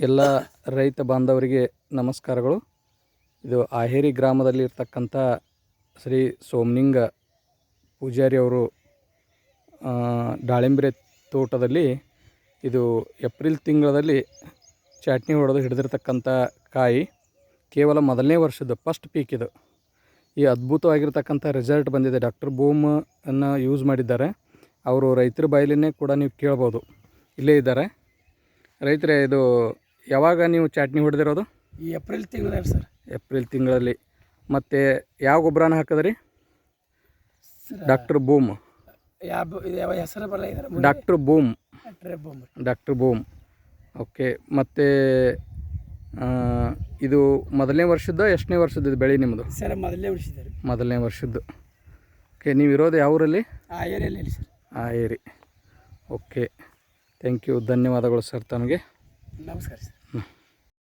ಎಲ್ಲ ರೈತ ಬಾಂಧವರಿಗೆ ನಮಸ್ಕಾರಗಳು. ಇದು ಆಹೇರಿ ಗ್ರಾಮದಲ್ಲಿ ಇರ್ತಕ್ಕಂಥ ಶ್ರೀ ಸೋಮನಿಂಗ ಪೂಜಾರಿ ಅವರು ದಾಳಿಂಬೆ ತೋಟದಲ್ಲಿ ಇದು ಏಪ್ರಿಲ್ ತಿಂಗಳಲ್ಲಿ ಚಾಟ್ನಿ ಹೊಡೆದು ಹಿಡಿದಿರ್ತಕ್ಕಂಥ ಕಾಯಿ. ಕೇವಲ ಮೊದಲನೇ ವರ್ಷದ ಫಸ್ಟ್ ಪೀಕ್ ಇದು. ಈ ಅದ್ಭುತವಾಗಿರ್ತಕ್ಕಂಥ ರಿಸಲ್ಟ್ ಬಂದಿದೆ. ಡಾಕ್ಟರ್ ಬೂಮ್ ಅನ್ನು ಯೂಸ್ ಮಾಡಿದ್ದಾರೆ. ಅವರು ರೈತರ ಬಾಯಲ್ಲೇ ಕೂಡ ನೀವು ಕೇಳ್ಬೋದು. ಇಲ್ಲೇ ಇದ್ದಾರೆ ರೈತರೇ. ಇದು ಯಾವಾಗ ನೀವು ಚಾಟ್ನಿ ಹೊಡೆದಿರೋದು? ಈ ಏಪ್ರಿಲ್ ತಿಂಗಳಲ್ಲಿ ಸರ್. ಏಪ್ರಿಲ್ ತಿಂಗಳಲ್ಲಿ. ಮತ್ತು ಯಾವ ಗೊಬ್ಬರನ ಹಾಕಿದ್ರಿ? Doctor boom. ಯಾವ ಹೆಸರು ಬರಲ್ಲ ಇದ್ದಾರೆ. Doctor boom. Doctor boom. Okay. ಮತ್ತು ಇದು ಮೊದಲನೇ ವರ್ಷದ ಎಷ್ಟನೇ ವರ್ಷದ ಇದು ಬೆಳೆ ನಿಮ್ಮದು? ಸರ್ ಮೊದಲನೇ ವರ್ಷದ. ಮೊದಲನೇ ವರ್ಷದ್ದು. ಓಕೆ. ನೀವು ಇರೋದು ಯಾವ ಊರಲ್ಲಿ? ಆ ಏರಿಯಲ್ಲಿ ಸರ್. ಆ ಏರಿ. ಓಕೆ. Thank you. ಧನ್ಯವಾದಗಳು ಸರ್ ತಮಗೆ. ನಮಸ್ಕಾರ ಸರ್.